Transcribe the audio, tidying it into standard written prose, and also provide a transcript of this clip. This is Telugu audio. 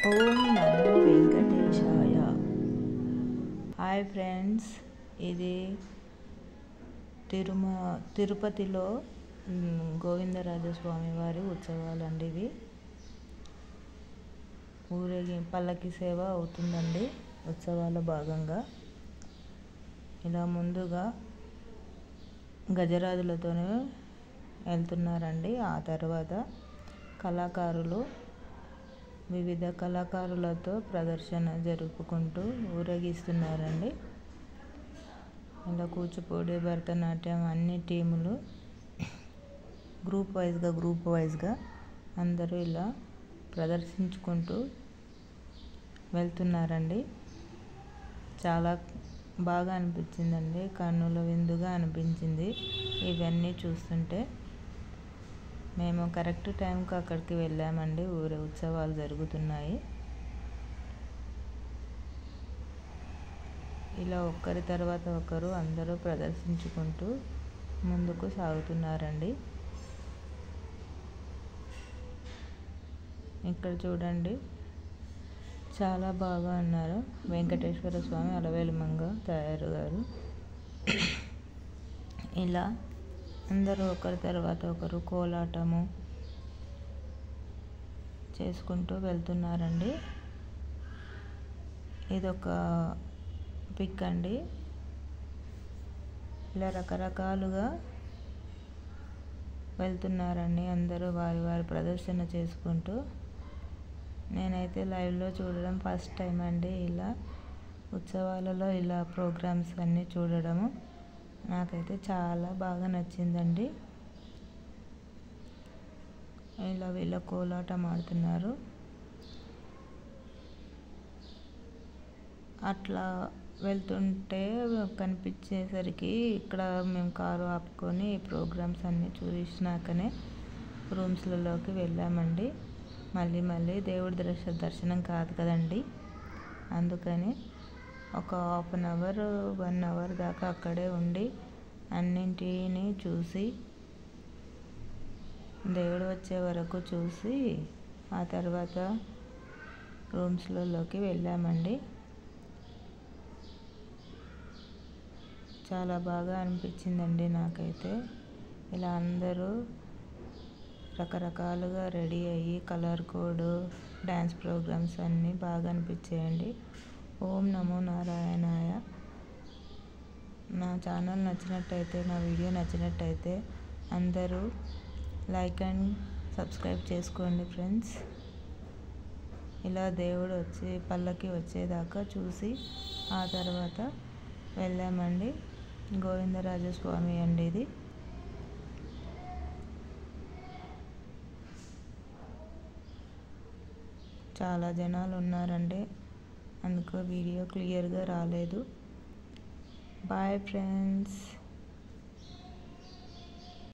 ఓం నమో వెంకటేశాయ. హాయ్ ఫ్రెండ్స్, ఇది తిరుపతిలో గోవిందరాజస్వామి వారి ఉత్సవాలండి. ఇవి పల్లకి సేవ అవుతుందండి. ఉత్సవాల భాగంగా ఇలా ముందుగా గజరాజులతోనే వెళ్తున్నారండి. ఆ తర్వాత కళాకారులు వివిధ కళాకారులతో ప్రదర్శన జరుపుకుంటూ ఊరేగిస్తున్నారండి. ఇలా కూచిపూడి, భరతనాట్యం అన్ని టీములు గ్రూప్ వైజ్గా అందరూ ఇలా ప్రదర్శించుకుంటూ వెళ్తున్నారండి. చాలా బాగా అనిపించిందండి. కన్నుల విందుగా అనిపించింది ఇవన్నీ చూస్తుంటే. మేము కరెక్ట్ టైంకి అక్కడికి వెళ్ళామండి. ఉత్సవాలు జరుగుతున్నాయి. ఇలా ఒక్కరి తర్వాత ఒకరు అందరూ ప్రదర్శించుకుంటూ ముందుకు సాగుతున్నారండి. ఇక్కడ చూడండి, చాలా బాగా ఉన్నారు వెంకటేశ్వర స్వామి, అలవేలు మంగ తయారు గారు. ఇలా అందరూ ఒకరి తర్వాత ఒకరు కోలాటము చేసుకుంటూ వెళ్తున్నారండి. ఇదొక పిక్ అండి. ఇలా రకరకాలుగా వెళ్తున్నారండి. అందరూ వారి వారి ప్రదర్శన చేసుకుంటూ. నేనైతే లైవ్లో చూడడం ఫస్ట్ టైం అండి. ఇలా ఉత్సవాలలో ఇలా ప్రోగ్రామ్స్ అన్నీ చూడడము నాకైతే చాలా బాగా నచ్చిందండి. ఇలా వీళ్ళ కోలాటం ఆడుతున్నారు. అట్లా వెళ్తుంటే కనిపించేసరికి ఇక్కడ మేము కారు ఆపుకొని ప్రోగ్రామ్స్ అన్నీ చూసినాకనే రూమ్స్లలోకి వెళ్ళామండి. మళ్ళీ దేవుడి దర్శనం కాదు కదండి. అందుకని ఒక 1/2 అవర్ 1 అవర్ దాకా అక్కడే ఉండి అన్నింటినీ చూసి, దేవుడు వచ్చే వరకు చూసి ఆ తర్వాత రూమ్స్లలోకి వెళ్ళామండి. చాలా బాగా అనిపించిందండి నాకైతే. ఇలా అందరూ రకరకాలుగా రెడీ అయ్యి కలర్ కోడ్, డ్యాన్స్ ప్రోగ్రామ్స్ అన్నీ బాగా అనిపించాయండి. ఓం నమో నారాయణాయ. నా ఛానల్ నచ్చినట్టయితే, నా వీడియో నచ్చినట్టయితే అందరూ లైక్ అండ్ సబ్స్క్రైబ్ చేసుకోండి ఫ్రెండ్స్. ఇలా దేవుడు పల్లకి వచ్చేదాకా చూసి ఆ తర్వాత వెళ్ళామండి. గోవిందరాజస్వామి అండి ఇది. చాలా జనాలు ఉన్నారండి, అందుకు వీడియో క్లియర్గా రాలేదు. Bye friends.